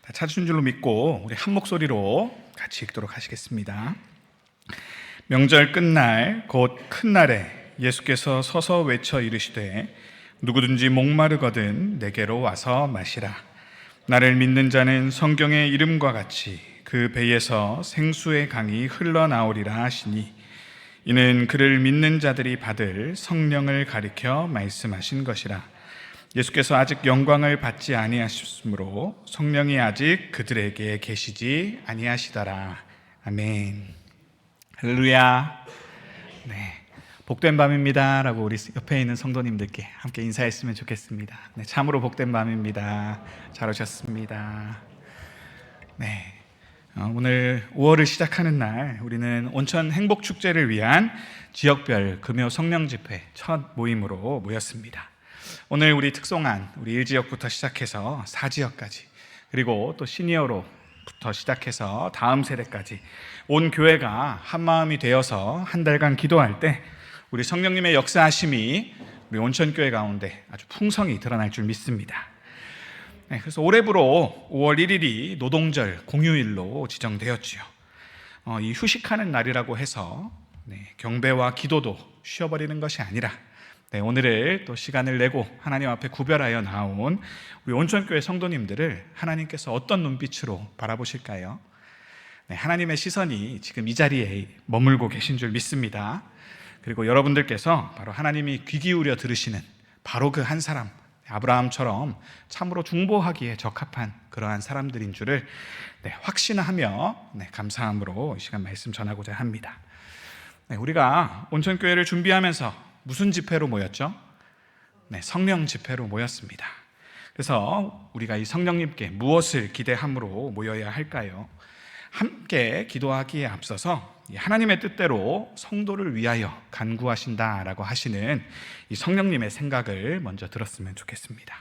다 찾으신 줄로 믿고 우리 한 목소리로 같이 읽도록 하시겠습니다. 명절 끝날 곧 큰 날에 예수께서 서서 외쳐 이르시되 누구든지 목마르거든 내게로 와서 마시라. 나를 믿는 자는 성경의 이름과 같이 그 배에서 생수의 강이 흘러나오리라 하시니 이는 그를 믿는 자들이 받을 성령을 가리켜 말씀하신 것이라. 예수께서 아직 영광을 받지 아니하셨으므로 성령이 아직 그들에게 계시지 아니하시더라. 아멘. 할렐루야. 네, 복된 밤입니다 라고 우리 옆에 있는 성도님들께 함께 인사했으면 좋겠습니다. 네, 참으로 복된 밤입니다. 잘 오셨습니다. 네, 오늘 5월을 시작하는 날 우리는 온천 행복축제를 위한 지역별 금요 성령 집회 첫 모임으로 모였습니다. 오늘 우리 특송한 우리 1지역부터 시작해서 4지역까지, 그리고 또 시니어로부터 시작해서 다음 세대까지 온 교회가 한마음이 되어서 한 달간 기도할 때 우리 성령님의 역사하심이 우리 온천교회 가운데 아주 풍성히 드러날 줄 믿습니다. 네, 그래서 올해부로 5월 1일이 노동절 공휴일로 지정되었지요. 이 휴식하는 날이라고 해서 경배와 기도도 쉬어버리는 것이 아니라 오늘을 또 시간을 내고 하나님 앞에 구별하여 나온 우리 온천교회 성도님들을 하나님께서 어떤 눈빛으로 바라보실까요? 하나님의 시선이 지금 이 자리에 머물고 계신 줄 믿습니다. 그리고 여러분들께서 바로 하나님이 귀 기울여 들으시는 바로 그 한 사람, 아브라함처럼 참으로 중보하기에 적합한 그러한 사람들인 줄을 확신하며 감사함으로 이 시간 말씀 전하고자 합니다. 우리가 온천교회를 준비하면서 무슨 집회로 모였죠? 성령 집회로 모였습니다. 그래서 우리가 이 성령님께 무엇을 기대함으로 모여야 할까요? 함께 기도하기에 앞서서 하나님의 뜻대로 성도를 위하여 간구하신다라고 하시는 이 성령님의 생각을 먼저 들었으면 좋겠습니다.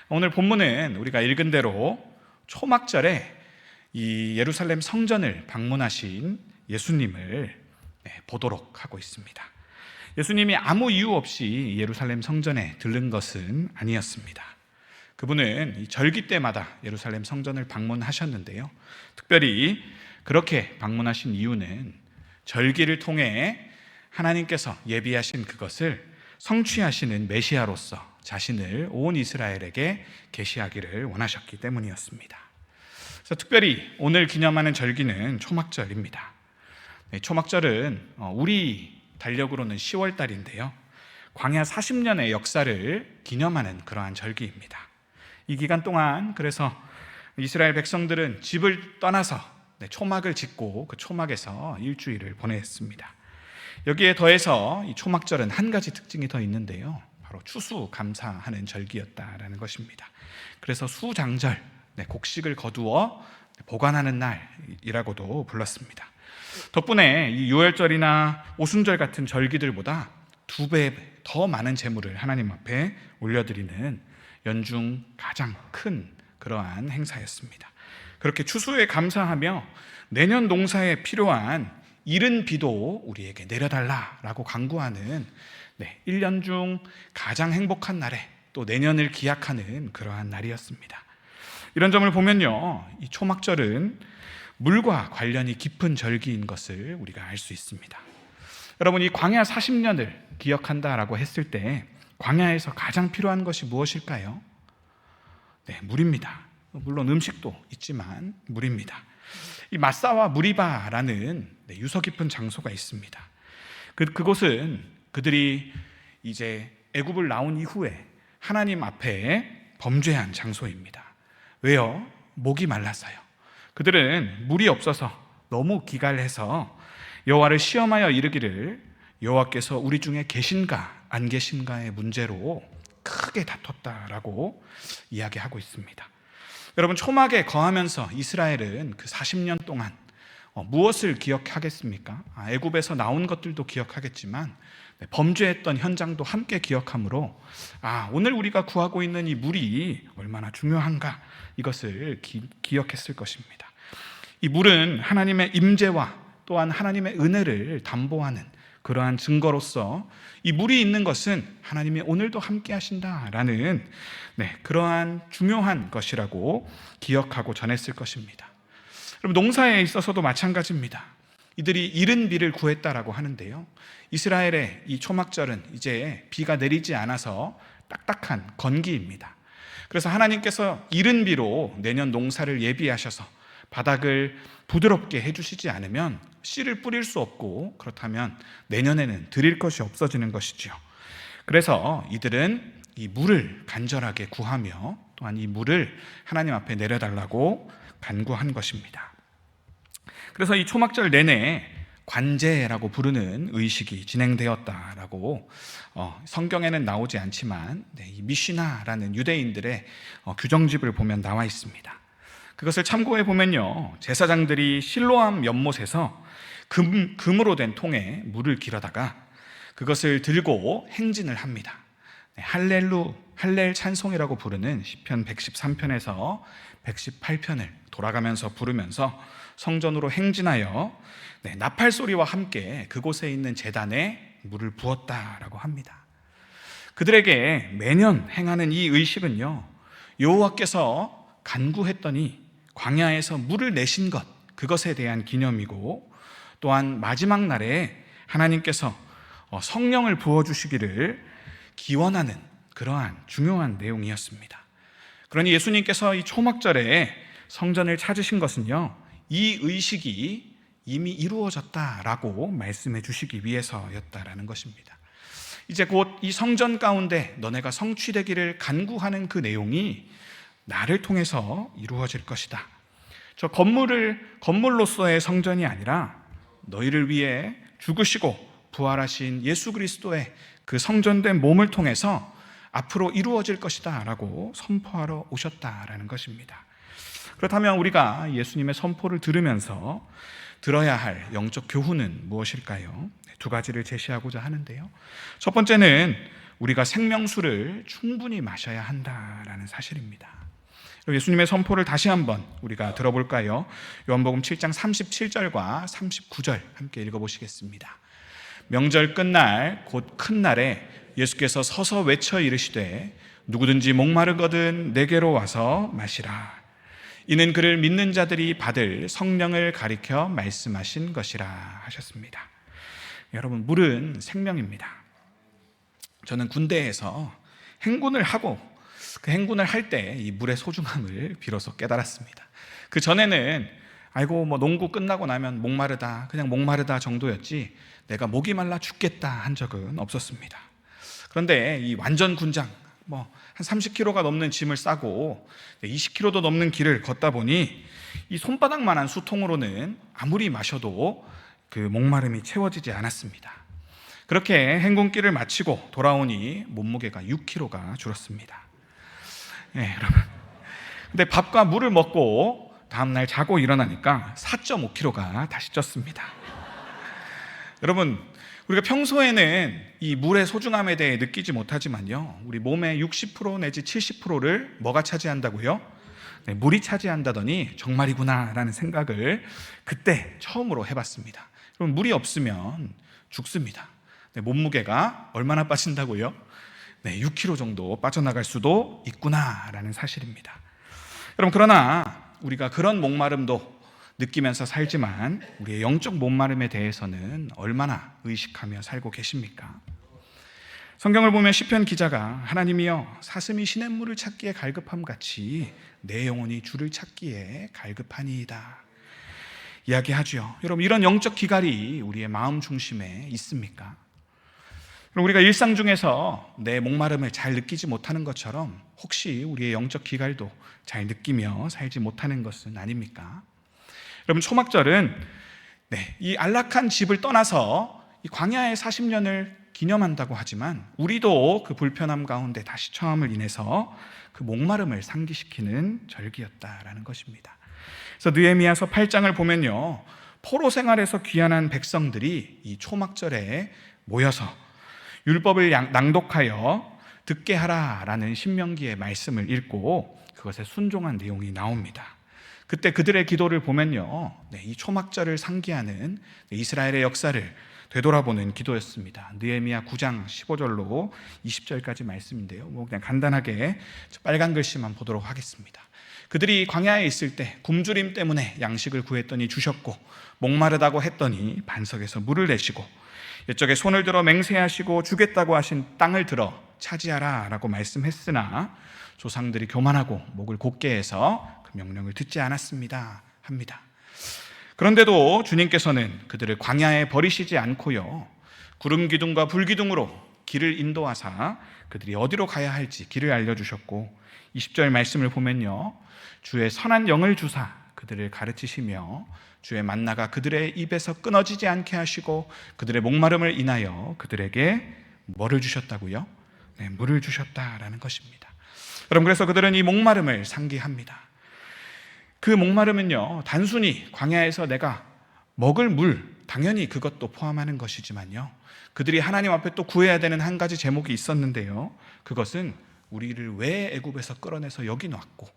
오늘 본문은 우리가 읽은 대로 초막절에 이 예루살렘 성전을 방문하신 예수님을 보도록 하고 있습니다. 예수님이 아무 이유 없이 예루살렘 성전에 들른 것은 아니었습니다. 그분은 이 절기 때마다 예루살렘 성전을 방문하셨는데요, 특별히 그렇게 방문하신 이유는 절기를 통해 하나님께서 예비하신 그것을 성취하시는 메시아로서 자신을 온 이스라엘에게 계시하기를 원하셨기 때문이었습니다. 그래서 특별히 오늘 기념하는 절기는 초막절입니다. 초막절은 우리 달력으로는 10월 달인데요, 광야 40년의 역사를 기념하는 그러한 절기입니다. 이 기간 동안 그래서 이스라엘 백성들은 집을 떠나서 초막을 짓고 그 초막에서 일주일을 보냈습니다. 여기에 더해서 이 초막절은 한 가지 특징이 더 있는데요, 바로 추수감사하는 절기였다라는 것입니다. 그래서 수장절, 곡식을 거두어 보관하는 날이라고도 불렀습니다. 덕분에 이 유월절이나 오순절 같은 절기들보다 2배 더 많은 제물을 하나님 앞에 올려드리는 연중 가장 큰 그러한 행사였습니다. 그렇게 추수에 감사하며 내년 농사에 필요한 이른 비도 우리에게 내려달라라고 간구하는 1년 중 가장 행복한 날에 또 내년을 기약하는 그러한 날이었습니다. 이런 점을 보면요, 이 초막절은 물과 관련이 깊은 절기인 것을 우리가 알 수 있습니다. 여러분, 이 광야 40년을 기억한다라고 했을 때 광야에서 가장 필요한 것이 무엇일까요? 물입니다. 물론 음식도 있지만 물입니다. 이 마사와 무리바라는 유서 깊은 장소가 있습니다. 그곳은 그들이 이제 애굽을 나온 이후에 하나님 앞에 범죄한 장소입니다. 왜요? 목이 말랐어요. 그들은 물이 없어서 너무 기갈해서 여호와를 시험하여 이르기를 여호와께서 우리 중에 계신가 안 계신가의 문제로 크게 다퉜다라고 이야기하고 있습니다. 여러분, 초막에 거하면서 이스라엘은 그 40년 동안 무엇을 기억하겠습니까? 애굽에서 나온 것들도 기억하겠지만 범죄했던 현장도 함께 기억하므로 오늘 우리가 구하고 있는 이 물이 얼마나 중요한가, 이것을 기억했을 것입니다. 이 물은 하나님의 임재와 또한 하나님의 은혜를 담보하는 그러한 증거로서 이 물이 있는 것은 하나님이 오늘도 함께 하신다라는 그러한 중요한 것이라고 기억하고 전했을 것입니다. 그럼 농사에 있어서도 마찬가지입니다. 이들이 이른 비를 구했다라고 하는데요, 이스라엘의 이 초막절은 이제 비가 내리지 않아서 딱딱한 건기입니다. 그래서 하나님께서 이른 비로 내년 농사를 예비하셔서 바닥을 부드럽게 해주시지 않으면 씨를 뿌릴 수 없고, 그렇다면 내년에는 드릴 것이 없어지는 것이죠. 그래서 이들은 이 물을 간절하게 구하며 또한 이 물을 하나님 앞에 내려달라고 간구한 것입니다. 그래서 이 초막절 내내 관제라고 부르는 의식이 진행되었다라고 성경에는 나오지 않지만 이 미시나라는 유대인들의 규정집을 보면 나와 있습니다. 그것을 참고해 보면요, 제사장들이 실로암 연못에서 금으로 된 통에 물을 길어다가 그것을 들고 행진을 합니다. 할렐 찬송이라고 부르는 시편 113편에서 118편을 돌아가면서 부르면서 성전으로 행진하여 나팔 소리와 함께 그곳에 있는 제단에 물을 부었다라고 합니다. 그들에게 매년 행하는 이 의식은요, 여호와께서 간구했더니 광야에서 물을 내신 것, 그것에 대한 기념이고, 또한 마지막 날에 하나님께서 성령을 부어주시기를 기원하는 그러한 중요한 내용이었습니다. 그러니 예수님께서 이 초막절에 성전을 찾으신 것은요, 이 의식이 이미 이루어졌다라고 말씀해 주시기 위해서였다라는 것입니다. 이제 곧 이 성전 가운데 너네가 성취되기를 간구하는 그 내용이 나를 통해서 이루어질 것이다. 저 건물로서의 성전이 아니라 너희를 위해 죽으시고 부활하신 예수 그리스도의 그 성전된 몸을 통해서 앞으로 이루어질 것이다 라고 선포하러 오셨다라는 것입니다. 그렇다면 우리가 예수님의 선포를 들으면서 들어야 할 영적 교훈은 무엇일까요? 두 가지를 제시하고자 하는데요, 첫 번째는 우리가 생명수를 충분히 마셔야 한다라는 사실입니다. 예수님의 선포를 다시 한번 우리가 들어볼까요? 요한복음 7장 37절과 39절 함께 읽어보시겠습니다. 명절 끝날 곧 큰 날에 예수께서 서서 외쳐 이르시되 누구든지 목마르거든 내게로 와서 마시라. 이는 그를 믿는 자들이 받을 성령을 가리켜 말씀하신 것이라 하셨습니다. 여러분, 물은 생명입니다. 저는 군대에서 행군을 하고 그 행군을 할 때 이 물의 소중함을 비로소 깨달았습니다. 그 전에는 농구 끝나고 나면 목마르다, 그냥 목마르다 정도였지 내가 목이 말라 죽겠다 한 적은 없었습니다. 그런데 이 완전 군장, 한 30kg가 넘는 짐을 싸고 20km도 넘는 길을 걷다 보니 이 손바닥만한 수통으로는 아무리 마셔도 그 목마름이 채워지지 않았습니다. 그렇게 행군길을 마치고 돌아오니 몸무게가 6kg가 줄었습니다. 여러분. 근데 밥과 물을 먹고 다음날 자고 일어나니까 4.5kg가 다시 쪘습니다. 여러분, 우리가 평소에는 이 물의 소중함에 대해 느끼지 못하지만요, 우리 몸의 60% 내지 70%를 뭐가 차지한다고요? 물이 차지한다더니 정말이구나 라는 생각을 그때 처음으로 해봤습니다. 그럼 물이 없으면 죽습니다. 몸무게가 얼마나 빠진다고요? 6kg 정도 빠져나갈 수도 있구나라는 사실입니다. 여러분, 그러나 우리가 그런 목마름도 느끼면서 살지만 우리의 영적 목마름에 대해서는 얼마나 의식하며 살고 계십니까? 성경을 보면 시편 기자가 하나님이여 사슴이 시냇물을 찾기에 갈급함 같이 내 영혼이 주를 찾기에 갈급하니이다 이야기하죠. 여러분, 이런 영적 기갈이 우리의 마음 중심에 있습니까? 우리가 일상 중에서 내 목마름을 잘 느끼지 못하는 것처럼 혹시 우리의 영적 기갈도 잘 느끼며 살지 못하는 것은 아닙니까? 여러분, 초막절은 이 안락한 집을 떠나서 이 광야의 40년을 기념한다고 하지만 우리도 그 불편함 가운데 다시 처함을 인해서 그 목마름을 상기시키는 절기였다라는 것입니다. 그래서 느헤미야서 8장을 보면요, 포로 생활에서 귀환한 백성들이 이 초막절에 모여서 율법을 낭독하여 듣게 하라라는 신명기의 말씀을 읽고 그것에 순종한 내용이 나옵니다. 그때 그들의 기도를 보면요, 이 초막절을 상기하는 이스라엘의 역사를 되돌아보는 기도였습니다. 느헤미야 9장 15절로 20절까지 말씀인데요. 그냥 간단하게 빨간 글씨만 보도록 하겠습니다. 그들이 광야에 있을 때 굶주림 때문에 양식을 구했더니 주셨고, 목마르다고 했더니 반석에서 물을 내시고, 옛적에 손을 들어 맹세하시고 주겠다고 하신 땅을 들어 차지하라 라고 말씀했으나 조상들이 교만하고 목을 곧게 해서 그 명령을 듣지 않았습니다 합니다. 그런데도 주님께서는 그들을 광야에 버리시지 않고요, 구름 기둥과 불 기둥으로 길을 인도하사 그들이 어디로 가야 할지 길을 알려주셨고, 20절 말씀을 보면요, 주의 선한 영을 주사 그들을 가르치시며 주의 만나가 그들의 입에서 끊어지지 않게 하시고 그들의 목마름을 인하여 그들에게 뭐를 주셨다고요? 네, 물을 주셨다라는 것입니다. 여러분, 그래서 그들은 이 목마름을 상기합니다. 그 목마름은요, 단순히 광야에서 내가 먹을 물, 당연히 그것도 포함하는 것이지만요, 그들이 하나님 앞에 또 구해야 되는 한 가지 제목이 있었는데요, 그것은 우리를 왜 애굽에서 끌어내서 여기 놨고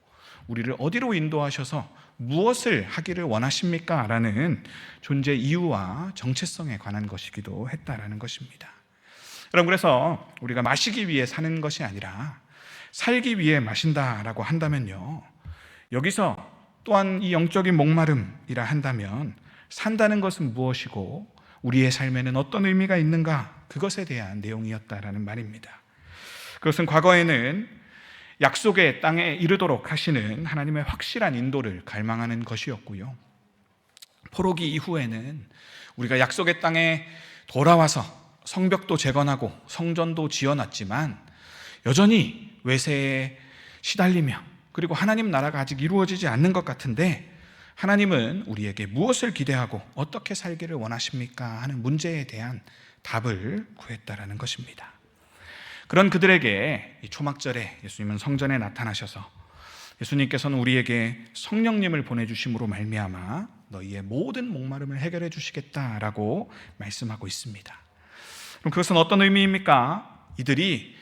우리를 어디로 인도하셔서 무엇을 하기를 원하십니까? 라는 존재 이유와 정체성에 관한 것이기도 했다라는 것입니다. 여러분, 그래서 우리가 마시기 위해 사는 것이 아니라 살기 위해 마신다라고 한다면요, 여기서 또한 이 영적인 목마름이라 한다면 산다는 것은 무엇이고 우리의 삶에는 어떤 의미가 있는가, 그것에 대한 내용이었다라는 말입니다. 그것은 과거에는 약속의 땅에 이르도록 하시는 하나님의 확실한 인도를 갈망하는 것이었고요, 포로기 이후에는 우리가 약속의 땅에 돌아와서 성벽도 재건하고 성전도 지어놨지만 여전히 외세에 시달리며, 그리고 하나님 나라가 아직 이루어지지 않는 것 같은데 하나님은 우리에게 무엇을 기대하고 어떻게 살기를 원하십니까? 하는 문제에 대한 답을 구했다라는 것입니다. 그런 그들에게 이 초막절에 예수님은 성전에 나타나셔서 예수님께서는 우리에게 성령님을 보내주심으로 말미암아 너희의 모든 목마름을 해결해 주시겠다라고 말씀하고 있습니다. 그럼 그것은 어떤 의미입니까? 이들이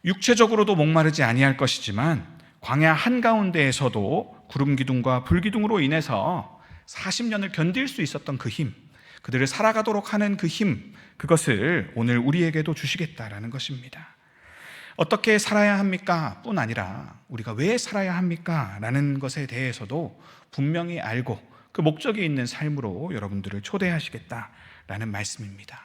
육체적으로도 목마르지 아니할 것이지만 광야 한가운데에서도 구름 기둥과 불 기둥으로 인해서 40년을 견딜 수 있었던 그 힘, 그들을 살아가도록 하는 그 힘, 그것을 오늘 우리에게도 주시겠다라는 것입니다. 어떻게 살아야 합니까? 뿐 아니라 우리가 왜 살아야 합니까? 라는 것에 대해서도 분명히 알고 그 목적이 있는 삶으로 여러분들을 초대하시겠다라는 말씀입니다.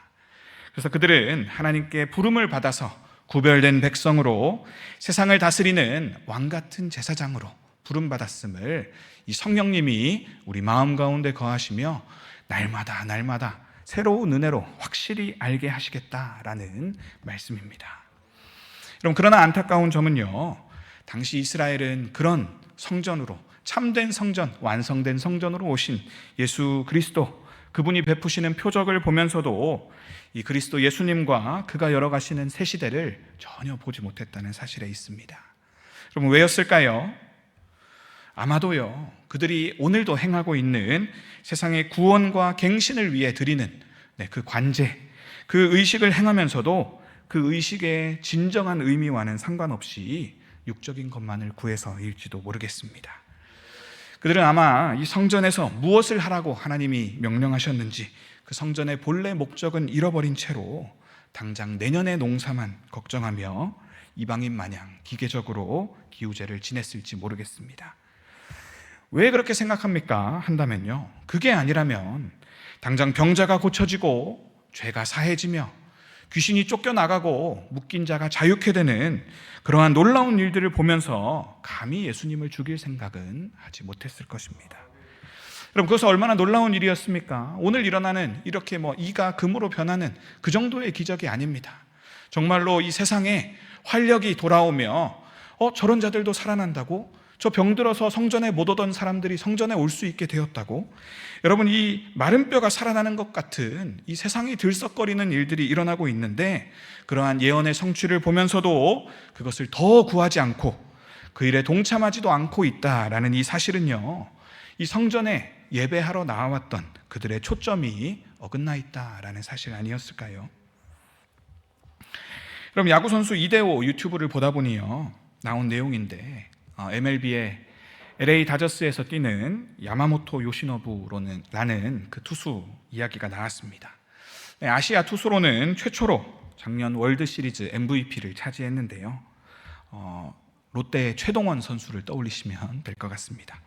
그래서 그들은 하나님께 부름을 받아서 구별된 백성으로 세상을 다스리는 왕같은 제사장으로 부름받았음을 이 성령님이 우리 마음 가운데 거하시며 날마다 새로운 은혜로 확실히 알게 하시겠다라는 말씀입니다. 여러분, 그러나 안타까운 점은요, 당시 이스라엘은 그런 성전으로, 참된 성전, 완성된 성전으로 오신 예수 그리스도, 그분이 베푸시는 표적을 보면서도 이 그리스도 예수님과 그가 열어가시는 새 시대를 전혀 보지 못했다는 사실에 있습니다. 여러분, 왜였을까요? 아마도요, 그들이 오늘도 행하고 있는 세상의 구원과 갱신을 위해 드리는 그 관제, 그 의식을 행하면서도 그 의식의 진정한 의미와는 상관없이 육적인 것만을 구해서일지도 모르겠습니다. 그들은 아마 이 성전에서 무엇을 하라고 하나님이 명령하셨는지 그 성전의 본래 목적은 잃어버린 채로 당장 내년의 농사만 걱정하며 이방인 마냥 기계적으로 기우제를 지냈을지 모르겠습니다. 왜 그렇게 생각합니까? 한다면요, 그게 아니라면 당장 병자가 고쳐지고 죄가 사해지며 귀신이 쫓겨나가고 묶인 자가 자유케 되는 그러한 놀라운 일들을 보면서 감히 예수님을 죽일 생각은 하지 못했을 것입니다. 여러분, 그것은 얼마나 놀라운 일이었습니까? 오늘 일어나는 이렇게 이가 금으로 변하는 그 정도의 기적이 아닙니다. 정말로 이 세상에 활력이 돌아오며 저런 자들도 살아난다고? 저 병들어서 성전에 못 오던 사람들이 성전에 올 수 있게 되었다고? 여러분, 이 마른 뼈가 살아나는 것 같은 이 세상이 들썩거리는 일들이 일어나고 있는데, 그러한 예언의 성취를 보면서도 그것을 더 구하지 않고 그 일에 동참하지도 않고 있다라는 이 사실은요, 이 성전에 예배하러 나와왔던 그들의 초점이 어긋나 있다라는 사실 아니었을까요? 그럼 야구선수 이대호 유튜브를 보다 보니요, 나온 내용인데 MLB의 LA 다저스에서 뛰는 야마모토 요시노부라는 그 투수 이야기가 나왔습니다. 네, 아시아 투수로는 최초로 작년 월드 시리즈 MVP를 차지했는데요. 롯데의 최동원 선수를 떠올리시면 될 것 같습니다.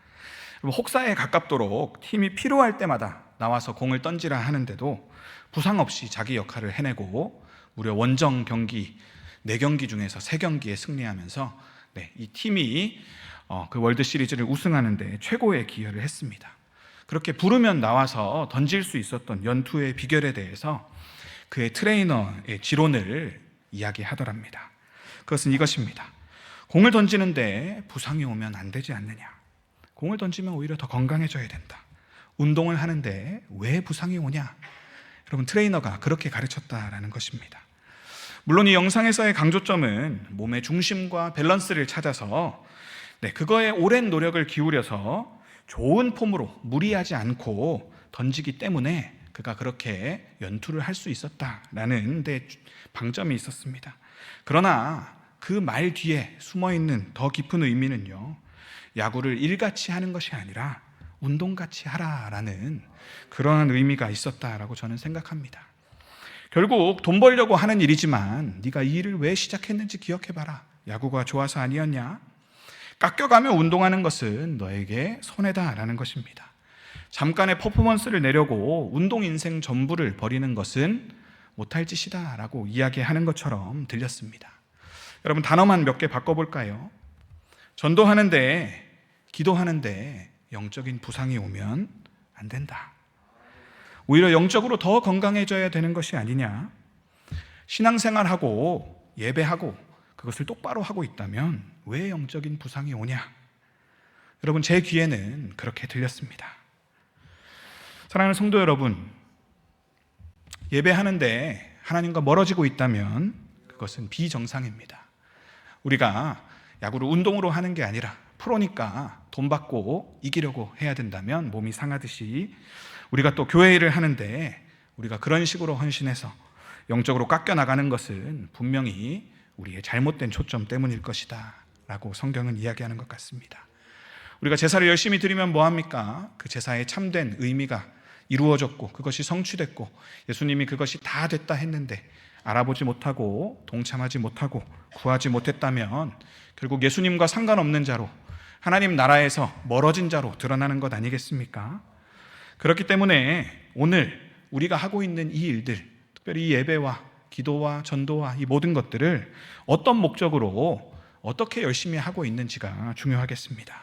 혹사에 가깝도록 팀이 필요할 때마다 나와서 공을 던지라 하는데도 부상 없이 자기 역할을 해내고 무려 원정 경기 4경기 중에서 3경기에 승리하면서 이 팀이 그 월드 시리즈를 우승하는 데 최고의 기여를 했습니다. 그렇게 부르면 나와서 던질 수 있었던 연투의 비결에 대해서 그의 트레이너의 지론을 이야기하더랍니다. 그것은 이것입니다. 공을 던지는데 부상이 오면 안 되지 않느냐. 공을 던지면 오히려 더 건강해져야 된다. 운동을 하는데 왜 부상이 오냐. 여러분, 트레이너가 그렇게 가르쳤다라는 것입니다. 물론 이 영상에서의 강조점은 몸의 중심과 밸런스를 찾아서 그거에 오랜 노력을 기울여서 좋은 폼으로 무리하지 않고 던지기 때문에 그가 그렇게 연투를 할 수 있었다라는 데 방점이 있었습니다. 그러나 그 말 뒤에 숨어있는 더 깊은 의미는요, 야구를 일같이 하는 것이 아니라 운동같이 하라라는 그러한 의미가 있었다라고 저는 생각합니다. 결국 돈 벌려고 하는 일이지만 네가 이 일을 왜 시작했는지 기억해봐라. 야구가 좋아서 아니었냐? 깎여가며 운동하는 것은 너에게 손해다라는 것입니다. 잠깐의 퍼포먼스를 내려고 운동 인생 전부를 버리는 것은 못할 짓이다라고 이야기하는 것처럼 들렸습니다. 여러분, 단어만 몇 개 바꿔볼까요? 전도하는데, 기도하는데 영적인 부상이 오면 안 된다. 오히려 영적으로 더 건강해져야 되는 것이 아니냐? 신앙생활하고 예배하고 그것을 똑바로 하고 있다면 왜 영적인 부상이 오냐? 여러분, 제 귀에는 그렇게 들렸습니다. 사랑하는 성도 여러분, 예배하는데 하나님과 멀어지고 있다면 그것은 비정상입니다. 우리가 야구를 운동으로 하는 게 아니라 프로니까 돈 받고 이기려고 해야 된다면 몸이 상하듯이 우리가 또 교회 일을 하는데 우리가 그런 식으로 헌신해서 영적으로 깎여나가는 것은 분명히 우리의 잘못된 초점 때문일 것이다 라고 성경은 이야기하는 것 같습니다. 우리가 제사를 열심히 드리면 뭐합니까? 그 제사의 참된 의미가 이루어졌고 그것이 성취됐고 예수님이 그것이 다 됐다 했는데 알아보지 못하고 동참하지 못하고 구하지 못했다면 결국 예수님과 상관없는 자로, 하나님 나라에서 멀어진 자로 드러나는 것 아니겠습니까? 그렇기 때문에 오늘 우리가 하고 있는 이 일들, 특별히 이 예배와 기도와 전도와 이 모든 것들을 어떤 목적으로 어떻게 열심히 하고 있는지가 중요하겠습니다.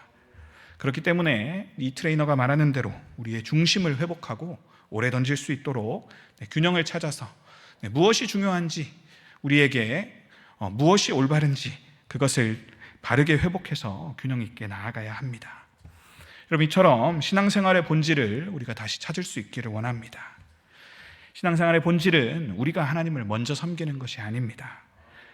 그렇기 때문에 이 트레이너가 말하는 대로 우리의 중심을 회복하고 오래 던질 수 있도록 균형을 찾아서 무엇이 중요한지, 우리에게 무엇이 올바른지 그것을 바르게 회복해서 균형 있게 나아가야 합니다. 여러분, 이처럼 신앙생활의 본질을 우리가 다시 찾을 수 있기를 원합니다. 신앙생활의 본질은 우리가 하나님을 먼저 섬기는 것이 아닙니다.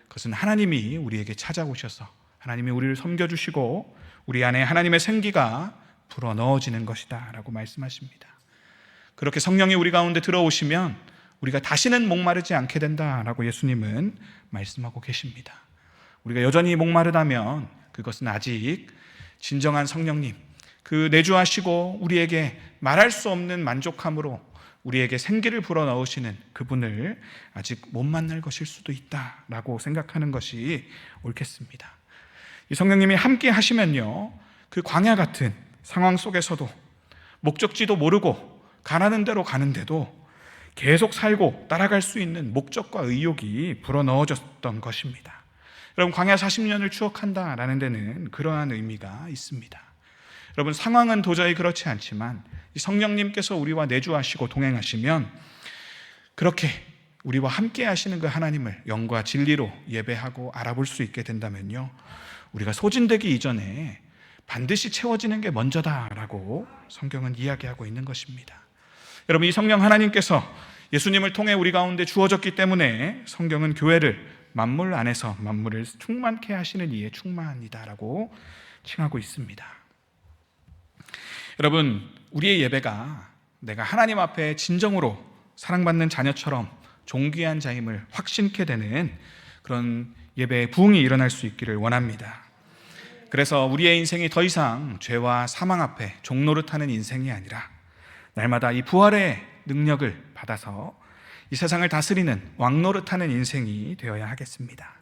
그것은 하나님이 우리에게 찾아오셔서 하나님이 우리를 섬겨주시고 우리 안에 하나님의 생기가 불어넣어지는 것이다 라고 말씀하십니다. 그렇게 성령이 우리 가운데 들어오시면 우리가 다시는 목마르지 않게 된다라고 예수님은 말씀하고 계십니다. 우리가 여전히 목마르다면 그것은 아직 진정한 성령님, 그 내주하시고 우리에게 말할 수 없는 만족함으로 우리에게 생기를 불어넣으시는 그분을 아직 못 만날 것일 수도 있다라고 생각하는 것이 옳겠습니다. 이 성령님이 함께 하시면요, 그 광야 같은 상황 속에서도 목적지도 모르고 가라는 대로 가는데도 계속 살고 따라갈 수 있는 목적과 의욕이 불어넣어졌던 것입니다. 여러분, 광야 40년을 추억한다라는 데는 그러한 의미가 있습니다. 여러분, 상황은 도저히 그렇지 않지만 성령님께서 우리와 내주하시고 동행하시면 그렇게 우리와 함께 하시는 그 하나님을 영과 진리로 예배하고 알아볼 수 있게 된다면요, 우리가 소진되기 이전에 반드시 채워지는 게 먼저다라고 성경은 이야기하고 있는 것입니다. 여러분, 이 성령 하나님께서 예수님을 통해 우리 가운데 주어졌기 때문에 성경은 교회를 만물 안에서 만물을 충만케 하시는 이의 충만이다라고 칭하고 있습니다. 여러분, 우리의 예배가 내가 하나님 앞에 진정으로 사랑받는 자녀처럼 존귀한 자임을 확신케 되는 그런 예배의 부흥이 일어날 수 있기를 원합니다. 그래서 우리의 인생이 더 이상 죄와 사망 앞에 종노릇하는 인생이 아니라 날마다 이 부활의 능력을 받아서 이 세상을 다스리는 왕노릇하는 인생이 되어야 하겠습니다.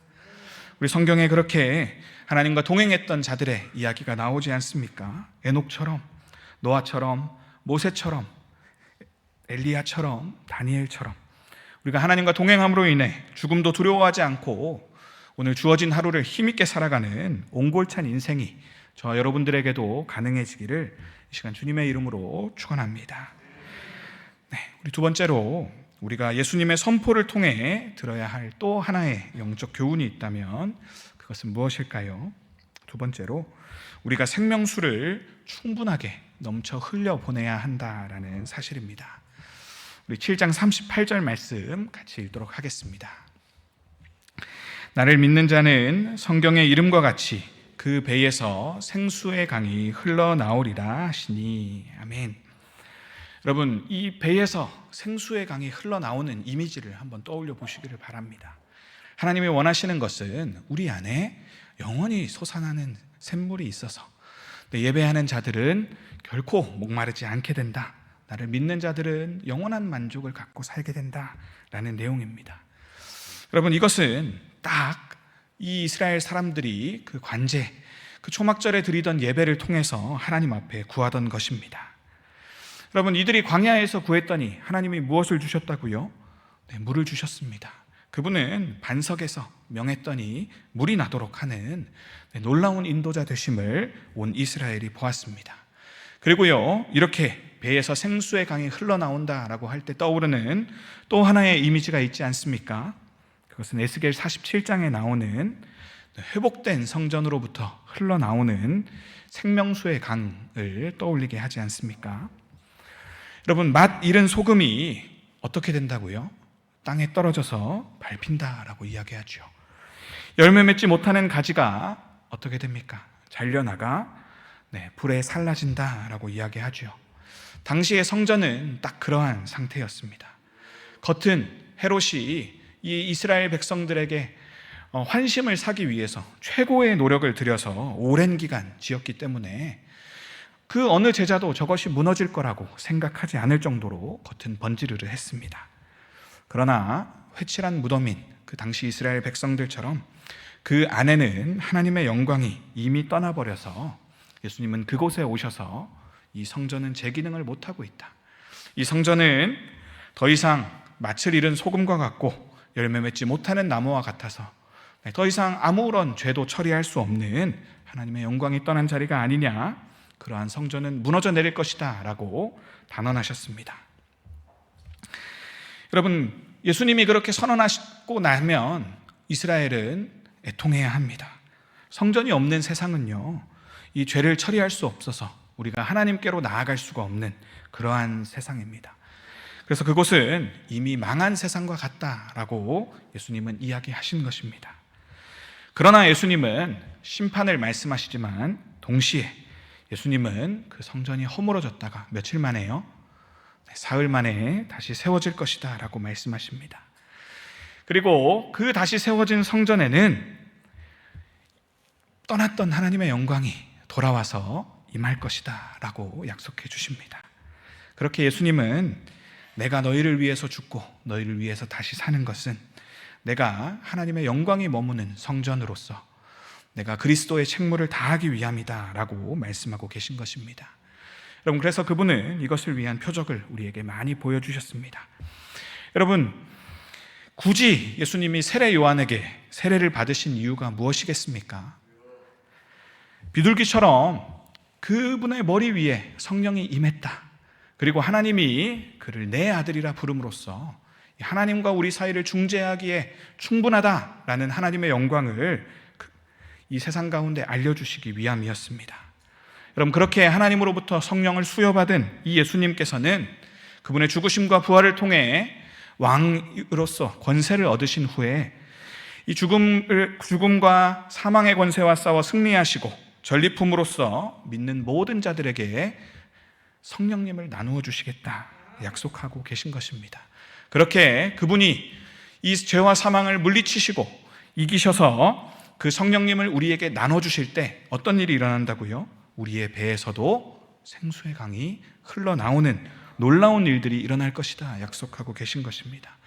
우리 성경에 그렇게 하나님과 동행했던 자들의 이야기가 나오지 않습니까? 에녹처럼, 노아처럼, 모세처럼, 엘리야처럼, 다니엘처럼 우리가 하나님과 동행함으로 인해 죽음도 두려워하지 않고 오늘 주어진 하루를 힘있게 살아가는 옹골찬 인생이 저와 여러분들에게도 가능해지기를 이 시간 주님의 이름으로 축원합니다. 네, 우리 두 번째로 우리가 예수님의 선포를 통해 들어야 할 또 하나의 영적 교훈이 있다면 그것은 무엇일까요? 두 번째로 우리가 생명수를 충분하게 넘쳐 흘려보내야 한다라는 사실입니다. 우리 7장 38절 말씀 같이 읽도록 하겠습니다. 나를 믿는 자는 성경의 이름과 같이 그 배에서 생수의 강이 흘러나오리라 하시니. 아멘. 여러분, 이 배에서 생수의 강이 흘러나오는 이미지를 한번 떠올려 보시기를 바랍니다. 하나님이 원하시는 것은 우리 안에 영원히 솟아나는 샘물이 있어서 예배하는 자들은 결코 목마르지 않게 된다. 나를 믿는 자들은 영원한 만족을 갖고 살게 된다라는 내용입니다. 여러분, 이것은 딱 이 이스라엘 사람들이 그 관제, 그 초막절에 드리던 예배를 통해서 하나님 앞에 구하던 것입니다. 여러분, 이들이 광야에서 구했더니 하나님이 무엇을 주셨다고요? 네, 물을 주셨습니다. 그분은 반석에서 명했더니 물이 나도록 하는 놀라운 인도자 되심을 온 이스라엘이 보았습니다. 그리고요, 이렇게 배에서 생수의 강이 흘러나온다라고 할 때 떠오르는 또 하나의 이미지가 있지 않습니까? 그것은 에스겔 47장에 나오는 회복된 성전으로부터 흘러나오는 생명수의 강을 떠올리게 하지 않습니까? 여러분, 맛 잃은 소금이 어떻게 된다고요? 땅에 떨어져서 밟힌다라고 이야기하죠. 열매 맺지 못하는 가지가 어떻게 됩니까? 잘려나가 불에 살라진다라고 이야기하죠. 당시의 성전은 딱 그러한 상태였습니다. 겉은 헤롯이 이 이스라엘 백성들에게 환심을 사기 위해서 최고의 노력을 들여서 오랜 기간 지었기 때문에 그 어느 제자도 저것이 무너질 거라고 생각하지 않을 정도로 겉은 번지르르 했습니다. 그러나 회칠한 무덤인 그 당시 이스라엘 백성들처럼 그 안에는 하나님의 영광이 이미 떠나버려서 예수님은 그곳에 오셔서 이 성전은 제 기능을 못하고 있다. 이 성전은 더 이상 맛을 잃은 소금과 같고 열매 맺지 못하는 나무와 같아서 더 이상 아무런 죄도 처리할 수 없는 하나님의 영광이 떠난 자리가 아니냐, 그러한 성전은 무너져 내릴 것이다 라고 단언하셨습니다. 여러분, 예수님이 그렇게 선언하시고 나면 이스라엘은 애통해야 합니다. 성전이 없는 세상은요, 이 죄를 처리할 수 없어서 우리가 하나님께로 나아갈 수가 없는 그러한 세상입니다. 그래서 그곳은 이미 망한 세상과 같다라고 예수님은 이야기하신 것입니다. 그러나 예수님은 심판을 말씀하시지만 동시에 예수님은 그 성전이 허물어졌다가 며칠 만에요? 사흘 만에 다시 세워질 것이다 라고 말씀하십니다. 그리고 그 다시 세워진 성전에는 떠났던 하나님의 영광이 돌아와서 임할 것이다 라고 약속해 주십니다. 그렇게 예수님은 내가 너희를 위해서 죽고 너희를 위해서 다시 사는 것은 내가 하나님의 영광이 머무는 성전으로서 내가 그리스도의 책무를 다하기 위함이다 라고 말씀하고 계신 것입니다. 여러분, 그래서 그분은 이것을 위한 표적을 우리에게 많이 보여주셨습니다. 여러분, 굳이 예수님이 세례 요한에게 세례를 받으신 이유가 무엇이겠습니까? 비둘기처럼 그분의 머리 위에 성령이 임했다. 그리고 하나님이 그를 내 아들이라 부름으로써 하나님과 우리 사이를 중재하기에 충분하다라는 하나님의 영광을 이 세상 가운데 알려주시기 위함이었습니다. 여러분, 그렇게 하나님으로부터 성령을 수여받은 이 예수님께서는 그분의 죽으심과 부활을 통해 왕으로서 권세를 얻으신 후에 이 죽음과 사망의 권세와 싸워 승리하시고 전리품으로써 믿는 모든 자들에게 성령님을 나누어 주시겠다 약속하고 계신 것입니다. 그렇게 그분이 이 죄와 사망을 물리치시고 이기셔서 그 성령님을 우리에게 나눠주실 때 어떤 일이 일어난다고요? 우리의 배에서도 생수의 강이 흘러나오는 놀라운 일들이 일어날 것이다 약속하고 계신 것입니다.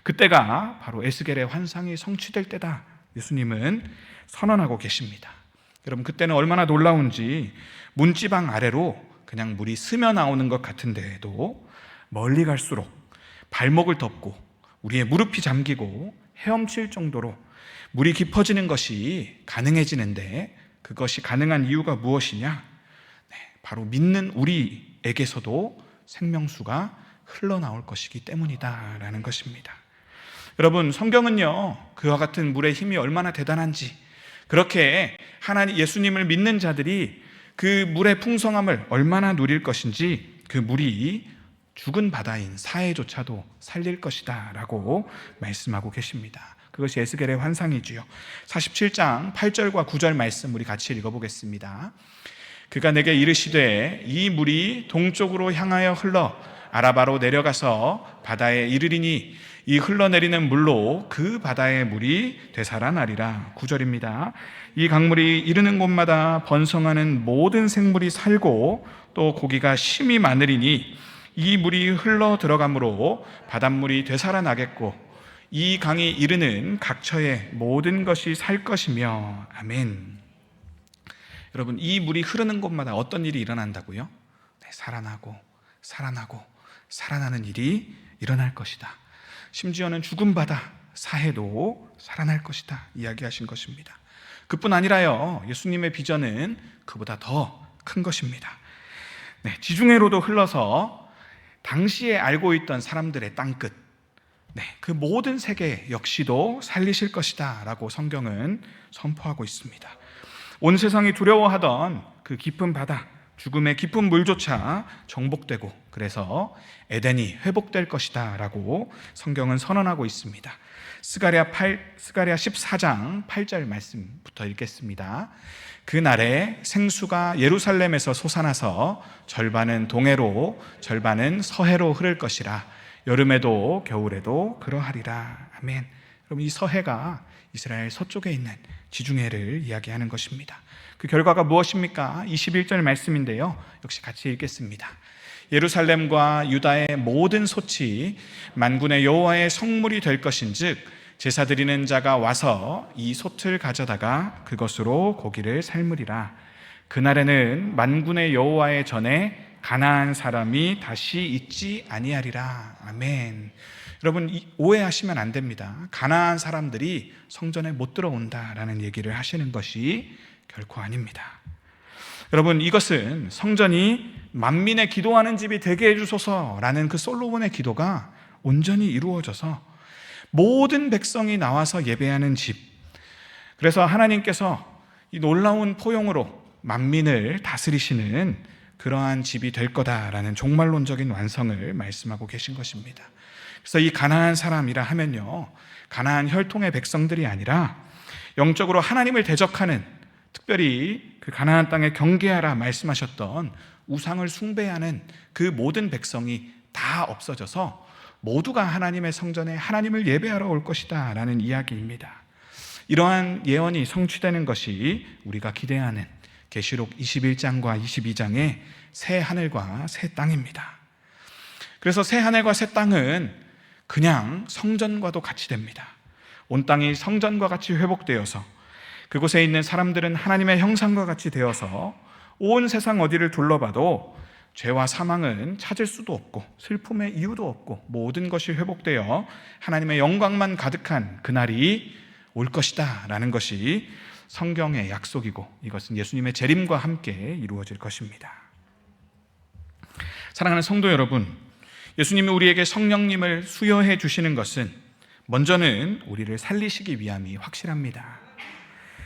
그때가 바로 에스겔의 환상이 성취될 때다. 예수님은 선언하고 계십니다. 여러분, 그때는 얼마나 놀라운지 문지방 아래로 그냥 물이 스며 나오는 것 같은데도 멀리 갈수록 발목을 덮고 우리의 무릎이 잠기고 헤엄칠 정도로 물이 깊어지는 것이 가능해지는데, 그것이 가능한 이유가 무엇이냐? 바로 믿는 우리에게서도 생명수가 흘러나올 것이기 때문이다라는 것입니다. 여러분, 성경은요, 그와 같은 물의 힘이 얼마나 대단한지, 그렇게 하나님 예수님을 믿는 자들이 그 물의 풍성함을 얼마나 누릴 것인지, 그 물이 죽은 바다인 사해조차도 살릴 것이다 라고 말씀하고 계십니다. 그것이 에스겔의 환상이지요. 47장 8절과 9절 말씀 우리 같이 읽어보겠습니다. 그가 내게 이르시되 이 물이 동쪽으로 향하여 흘러 아라바로 내려가서 바다에 이르리니 이 흘러내리는 물로 그 바다의 물이 되살아나리라. 9절입니다. 이 강물이 이르는 곳마다 번성하는 모든 생물이 살고 또 고기가 심이 많으리니 이 물이 흘러 들어가므로 바닷물이 되살아나겠고 이 강이 이르는 각처의 모든 것이 살 것이며. 아멘. 여러분, 이 물이 흐르는 곳마다 어떤 일이 일어난다고요? 살아나고 살아나고 살아나는 일이 일어날 것이다. 심지어는 죽은 바다 사해도 살아날 것이다 이야기하신 것입니다. 그뿐 아니라요, 예수님의 비전은 그보다 더 큰 것입니다. 지중해로도 흘러서 당시에 알고 있던 사람들의 땅끝, 그 모든 세계 역시도 살리실 것이다 라고 성경은 선포하고 있습니다. 온 세상이 두려워하던 그 깊은 바다, 죽음의 깊은 물조차 정복되고, 그래서 에덴이 회복될 것이다 라고 성경은 선언하고 있습니다. 스가랴 14장 8절 말씀부터 읽겠습니다. 그날에 생수가 예루살렘에서 솟아나서 절반은 동해로 절반은 서해로 흐를 것이라. 여름에도 겨울에도 그러하리라. 아멘. 그럼 이 서해가 이스라엘 서쪽에 있는 지중해를 이야기하는 것입니다. 그 결과가 무엇입니까? 21절 말씀인데요, 역시 같이 읽겠습니다. 예루살렘과 유다의 모든 솥이 만군의 여호와의 성물이 될 것인즉 제사 드리는 자가 와서 이 솥을 가져다가 그것으로 고기를 삶으리라. 그날에는 만군의 여호와의 전에 가나안 사람이 다시 있지 아니하리라. 아멘. 여러분, 오해하시면 안 됩니다. 가나안 사람들이 성전에 못 들어온다라는 얘기를 하시는 것이 결코 아닙니다. 여러분, 이것은 성전이 만민의 기도하는 집이 되게 해주소서라는 그 솔로몬의 기도가 온전히 이루어져서 모든 백성이 나와서 예배하는 집, 그래서 하나님께서 이 놀라운 포용으로 만민을 다스리시는 그러한 집이 될 거다라는 종말론적인 완성을 말씀하고 계신 것입니다. 그래서 이 가나안 사람이라 하면요, 가나안 혈통의 백성들이 아니라 영적으로 하나님을 대적하는, 특별히 그 가나안 땅에 경계하라 말씀하셨던 우상을 숭배하는 그 모든 백성이 다 없어져서 모두가 하나님의 성전에 하나님을 예배하러 올 것이다 라는 이야기입니다. 이러한 예언이 성취되는 것이 우리가 기대하는 계시록 21장과 22장의 새 하늘과 새 땅입니다. 그래서 새 하늘과 새 땅은 그냥 성전과도 같이 됩니다. 온 땅이 성전과 같이 회복되어서 그곳에 있는 사람들은 하나님의 형상과 같이 되어서 온 세상 어디를 둘러봐도 죄와 사망은 찾을 수도 없고 슬픔의 이유도 없고 모든 것이 회복되어 하나님의 영광만 가득한 그날이 올 것이다 라는 것이 성경의 약속이고, 이것은 예수님의 재림과 함께 이루어질 것입니다. 사랑하는 성도 여러분, 예수님이 우리에게 성령님을 수여해 주시는 것은 먼저는 우리를 살리시기 위함이 확실합니다.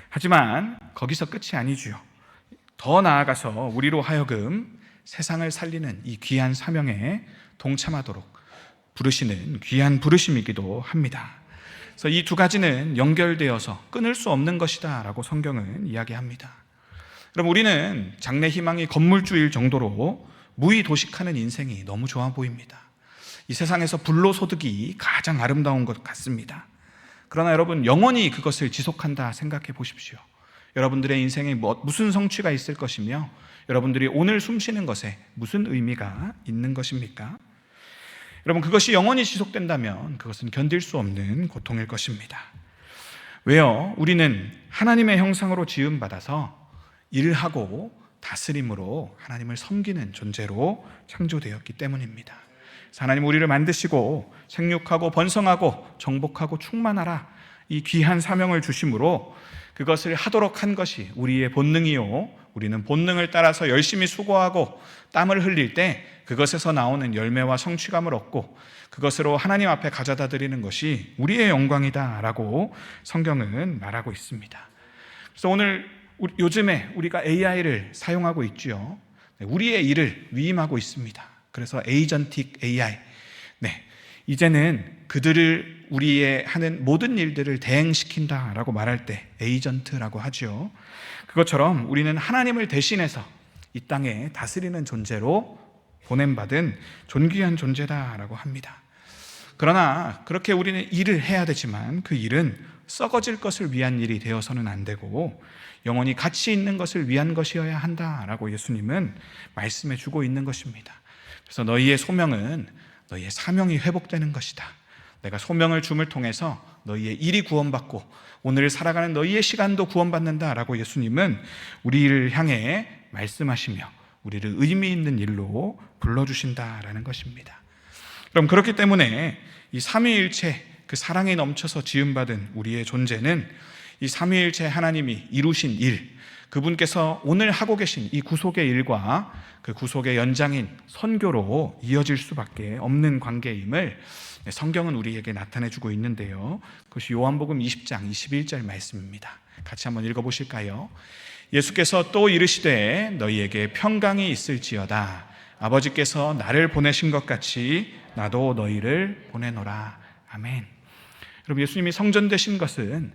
하지만 거기서 끝이 아니죠. 더 나아가서 우리로 하여금 세상을 살리는 이 귀한 사명에 동참하도록 부르시는 귀한 부르심이기도 합니다. 그래서 이 두 가지는 연결되어서 끊을 수 없는 것이다 라고 성경은 이야기합니다. 그럼 우리는 장래 희망이 건물주일 정도로 무의도식하는 인생이 너무 좋아 보입니다. 이 세상에서 불로소득이 가장 아름다운 것 같습니다. 그러나 여러분, 영원히 그것을 지속한다 생각해 보십시오. 여러분들의 인생에 무슨 성취가 있을 것이며 여러분들이 오늘 숨쉬는 것에 무슨 의미가 있는 것입니까? 여러분, 그것이 영원히 지속된다면 그것은 견딜 수 없는 고통일 것입니다. 왜요? 우리는 하나님의 형상으로 지음받아서 일하고 다스림으로 하나님을 섬기는 존재로 창조되었기 때문입니다. 그래서 하나님 우리를 만드시고 생육하고 번성하고 정복하고 충만하라, 이 귀한 사명을 주심으로 그것을 하도록 한 것이 우리의 본능이요, 우리는 본능을 따라서 열심히 수고하고 땀을 흘릴 때 그것에서 나오는 열매와 성취감을 얻고 그것으로 하나님 앞에 가져다 드리는 것이 우리의 영광이다라고 성경은 말하고 있습니다. 그래서 오늘 요즘에 우리가 AI를 사용하고 있죠. 우리의 일을 위임하고 있습니다. 그래서 에이전틱 AI, 이제는 그들을 우리의 하는 모든 일들을 대행시킨다라고 말할 때 에이전트라고 하죠. 그것처럼 우리는 하나님을 대신해서 이 땅에 다스리는 존재로 보냄받은 존귀한 존재다라고 합니다. 그러나 그렇게 우리는 일을 해야 되지만 그 일은 썩어질 것을 위한 일이 되어서는 안 되고 영원히 가치 있는 것을 위한 것이어야 한다라고 예수님은 말씀해 주고 있는 것입니다. 그래서 너희의 소명은 너희의 사명이 회복되는 것이다. 내가 소명을 줌을 통해서 너희의 일이 구원받고 오늘 살아가는 너희의 시간도 구원받는다라고 예수님은 우리를 향해 말씀하시며 우리를 의미 있는 일로 불러주신다라는 것입니다. 그럼 그렇기 때문에 이 삼위일체, 그 사랑에 넘쳐서 지음받은 우리의 존재는 이 삼위일체 하나님이 이루신 일, 그분께서 오늘 하고 계신 이 구속의 일과 그 구속의 연장인 선교로 이어질 수밖에 없는 관계임을 성경은 우리에게 나타내주고 있는데요, 그것이 요한복음 20장 21절 말씀입니다. 같이 한번 읽어보실까요? 예수께서 또 이르시되 너희에게 평강이 있을지어다. 아버지께서 나를 보내신 것 같이 나도 너희를 보내노라. 아멘. 여러분, 예수님이 성전되신 것은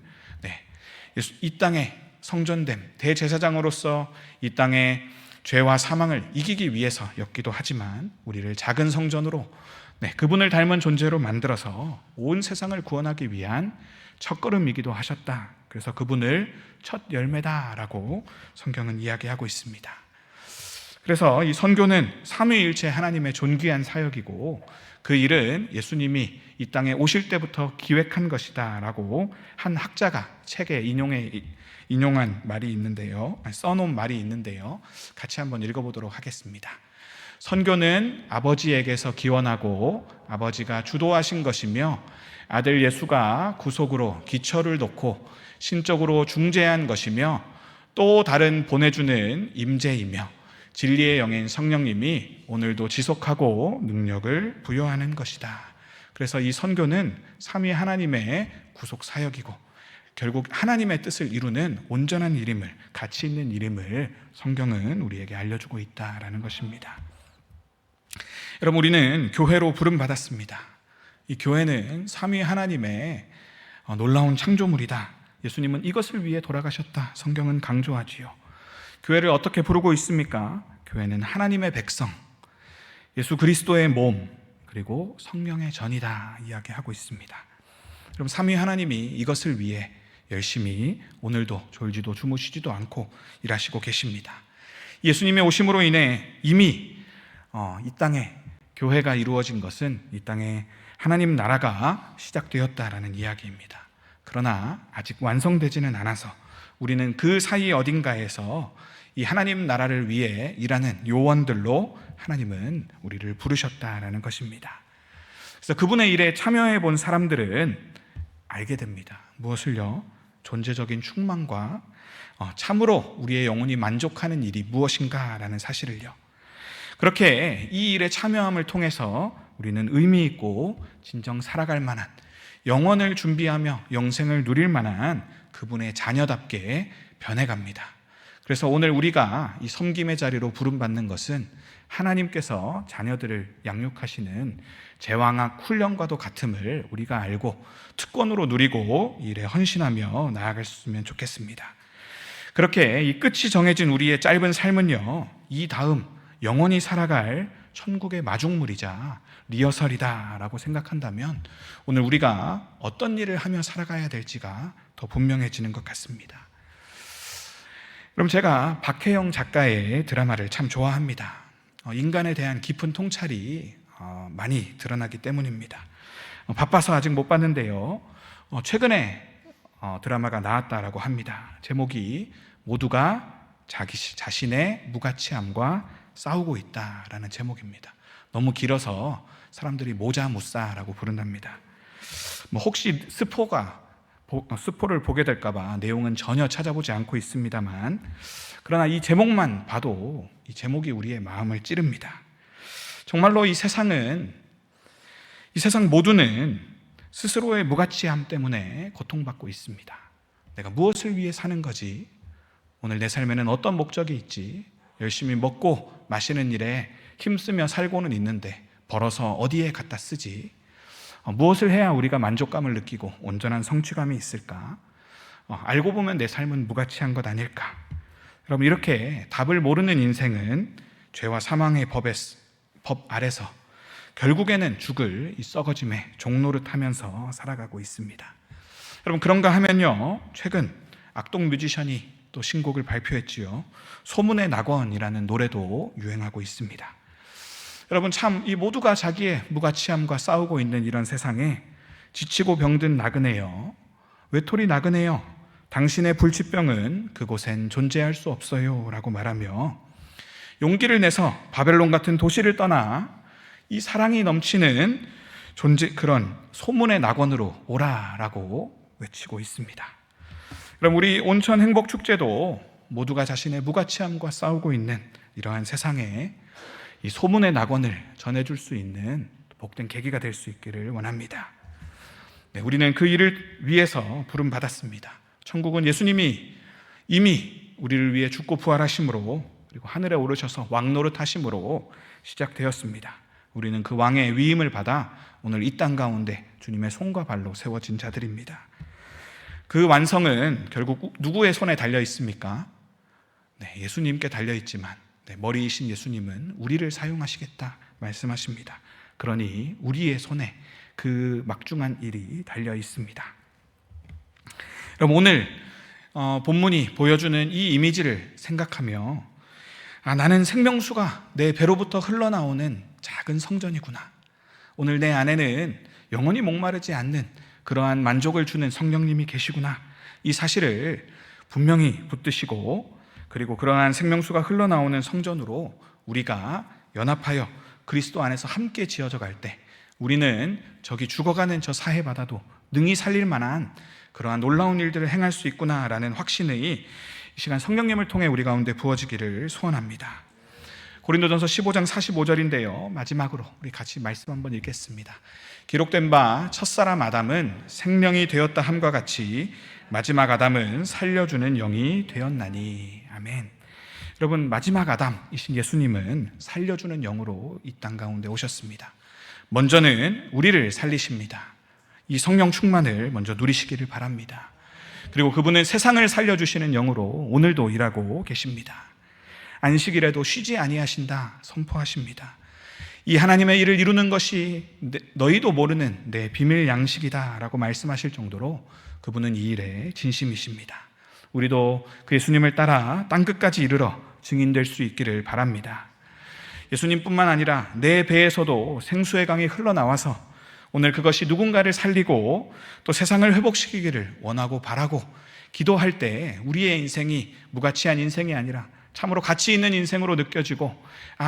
이 땅에 성전됨, 대제사장으로서 이 땅의 죄와 사망을 이기기 위해서였기도 하지만 우리를 작은 성전으로 그분을 닮은 존재로 만들어서 온 세상을 구원하기 위한 첫걸음이기도 하셨다. 그래서 그분을 첫 열매다라고 성경은 이야기하고 있습니다. 그래서 이 선교는 삼위일체 하나님의 존귀한 사역이고 그 일은 예수님이 이 땅에 오실 때부터 기획한 것이다라고 한 학자가 책에 인용한 말이 있는데요, 써놓은 말이 있는데요, 같이 한번 읽어보도록 하겠습니다. 선교는 아버지에게서 기원하고 아버지가 주도하신 것이며 아들 예수가 구속으로 기초를 놓고 신적으로 중재한 것이며 또 다른 보내주는 임재이며 진리의 영인 성령님이 오늘도 지속하고 능력을 부여하는 것이다. 그래서 이 선교는 삼위 하나님의 구속 사역이고 결국 하나님의 뜻을 이루는 온전한 일임을, 가치 있는 일임을 성경은 우리에게 알려주고 있다라는 것입니다. 여러분, 우리는 교회로 부름받았습니다. 이 교회는 삼위 하나님의 놀라운 창조물이다. 예수님은 이것을 위해 돌아가셨다. 성경은 강조하지요. 교회를 어떻게 부르고 있습니까? 교회는 하나님의 백성, 예수 그리스도의 몸, 그리고 성령의 전이다 이야기하고 있습니다. 그럼 삼위 하나님이 이것을 위해 열심히 오늘도 졸지도 주무시지도 않고 일하시고 계십니다. 예수님의 오심으로 인해 이미 이 땅에 교회가 이루어진 것은 이 땅에 하나님 나라가 시작되었다라는 이야기입니다. 그러나 아직 완성되지는 않아서 우리는 그 사이 어딘가에서 이 하나님 나라를 위해 일하는 요원들로 하나님은 우리를 부르셨다라는 것입니다. 그래서 그분의 일에 참여해 본 사람들은 알게 됩니다. 무엇을요? 존재적인 충만과 참으로 우리의 영혼이 만족하는 일이 무엇인가라는 사실을요. 그렇게 이 일에 참여함을 통해서 우리는 의미 있고 진정 살아갈 만한, 영원을 준비하며 영생을 누릴 만한 그분의 자녀답게 변해갑니다. 그래서 오늘 우리가 이 섬김의 자리로 부름받는 것은 하나님께서 자녀들을 양육하시는 제왕학 훈련과도 같음을 우리가 알고 특권으로 누리고 이 일에 헌신하며 나아갔으면 좋겠습니다. 그렇게 이 끝이 정해진 우리의 짧은 삶은요, 이 다음 영원히 살아갈 천국의 마중물이자 리허설이다라고 생각한다면 오늘 우리가 어떤 일을 하며 살아가야 될지가 더 분명해지는 것 같습니다. 그럼 제가 박혜영 작가의 드라마를 참 좋아합니다. 인간에 대한 깊은 통찰이 많이 드러나기 때문입니다. 바빠서 아직 못 봤는데요. 최근에 드라마가 나왔다라고 합니다. 제목이 모두가 자기 자신의 무가치함과 싸우고 있다라는 제목입니다. 너무 길어서 사람들이 모자무싸라고 부른답니다. 혹시 스포를 보게 될까봐 내용은 전혀 찾아보지 않고 있습니다만, 그러나 이 제목만 봐도 이 제목이 우리의 마음을 찌릅니다. 정말로 이 세상 모두는 스스로의 무가치함 때문에 고통받고 있습니다. 내가 무엇을 위해 사는 거지? 오늘 내 삶에는 어떤 목적이 있지? 열심히 먹고 마시는 일에 힘쓰며 살고는 있는데 벌어서 어디에 갖다 쓰지? 무엇을 해야 우리가 만족감을 느끼고 온전한 성취감이 있을까? 알고 보면 내 삶은 무가치한 것 아닐까? 여러분, 이렇게 답을 모르는 인생은 죄와 사망의 법 아래서 결국에는 죽을 이 썩어짐의 종노릇하면서 살아가고 있습니다. 여러분, 그런가 하면요, 최근 악동 뮤지션이 또 신곡을 발표했지요. 소문의 낙원이라는 노래도 유행하고 있습니다. 여러분, 참 이 모두가 자기의 무가치함과 싸우고 있는 이런 세상에 지치고 병든 나그네여, 외톨이 나그네여, 당신의 불치병은 그곳엔 존재할 수 없어요 라고 말하며 용기를 내서 바벨론 같은 도시를 떠나 이 사랑이 넘치는 그런 소문의 낙원으로 오라라고 외치고 있습니다. 그럼 우리 온천 행복축제도 모두가 자신의 무가치함과 싸우고 있는 이러한 세상에 이 소문의 낙원을 전해줄 수 있는 복된 계기가 될 수 있기를 원합니다. 우리는 그 일을 위해서 부름받았습니다. 천국은 예수님이 이미 우리를 위해 죽고 부활하심으로, 그리고 하늘에 오르셔서 왕노릇 하심으로 시작되었습니다. 우리는 그 왕의 위임을 받아 오늘 이 땅 가운데 주님의 손과 발로 세워진 자들입니다. 그 완성은 결국 누구의 손에 달려 있습니까? 예수님께 달려 있지만 머리이신 예수님은 우리를 사용하시겠다 말씀하십니다. 그러니 우리의 손에 그 막중한 일이 달려 있습니다. 그럼 오늘 본문이 보여주는 이 이미지를 생각하며 나는 생명수가 내 배로부터 흘러나오는 작은 성전이구나. 오늘 내 안에는 영원히 목마르지 않는 그러한 만족을 주는 성령님이 계시구나. 이 사실을 분명히 붙드시고, 그리고 그러한 생명수가 흘러나오는 성전으로 우리가 연합하여 그리스도 안에서 함께 지어져 갈 때 우리는 저기 죽어가는 저 사해바다도 능히 살릴 만한 그러한 놀라운 일들을 행할 수 있구나라는 확신의 이 시간 성령님을 통해 우리 가운데 부어지기를 소원합니다. 고린도전서 15장 45절인데요. 마지막으로 우리 같이 말씀 한번 읽겠습니다. 기록된 바 첫사람 아담은 생명이 되었다 함과 같이 마지막 아담은 살려주는 영이 되었나니. 아멘. 여러분, 마지막 아담이신 예수님은 살려주는 영으로 이 땅 가운데 오셨습니다. 먼저는 우리를 살리십니다. 이 성령 충만을 먼저 누리시기를 바랍니다. 그리고 그분은 세상을 살려주시는 영으로 오늘도 일하고 계십니다. 안식일에도 쉬지 아니하신다 선포하십니다. 이 하나님의 일을 이루는 것이 너희도 모르는 내 비밀 양식이다 라고 말씀하실 정도로 그분은 이 일에 진심이십니다. 우리도 그 예수님을 따라 땅끝까지 이르러 증인될 수 있기를 바랍니다. 예수님뿐만 아니라 내 배에서도 생수의 강이 흘러나와서 오늘 그것이 누군가를 살리고 또 세상을 회복시키기를 원하고 바라고 기도할 때 우리의 인생이 무가치한 인생이 아니라 참으로 가치 있는 인생으로 느껴지고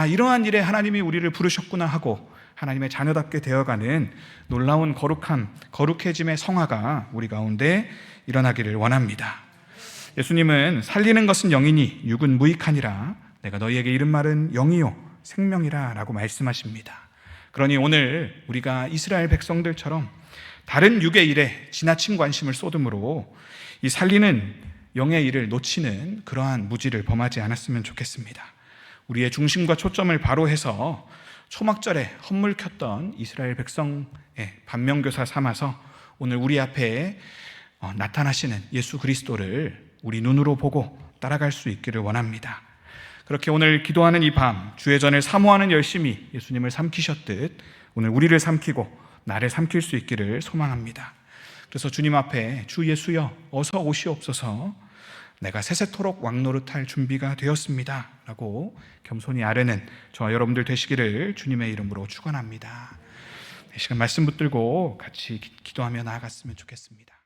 이러한 일에 하나님이 우리를 부르셨구나 하고 하나님의 자녀답게 되어가는 놀라운 거룩해짐의 성화가 우리 가운데 일어나기를 원합니다. 예수님은 살리는 것은 영이니 육은 무익하니라. 내가 너희에게 이른 말은 영이요 생명이라 라고 말씀하십니다. 그러니 오늘 우리가 이스라엘 백성들처럼 다른 육의 일에 지나친 관심을 쏟음으로 이 살리는 영의 일을 놓치는 그러한 무지를 범하지 않았으면 좋겠습니다. 우리의 중심과 초점을 바로 해서 초막절에 헌물 켰던 이스라엘 백성의 반면교사 삼아서 오늘 우리 앞에 나타나시는 예수 그리스도를 우리 눈으로 보고 따라갈 수 있기를 원합니다. 그렇게 오늘 기도하는 이 밤 주의 전을 사모하는 열심히 예수님을 삼키셨듯 오늘 우리를 삼키고 나를 삼킬 수 있기를 소망합니다. 그래서 주님 앞에 주 예수여 어서 오시옵소서, 내가 세세토록 왕노릇할 준비가 되었습니다 라고 겸손히 아뢰는 저와 여러분들 되시기를 주님의 이름으로 축원합니다. 이 시간 말씀 붙들고 같이 기도하며 나아갔으면 좋겠습니다.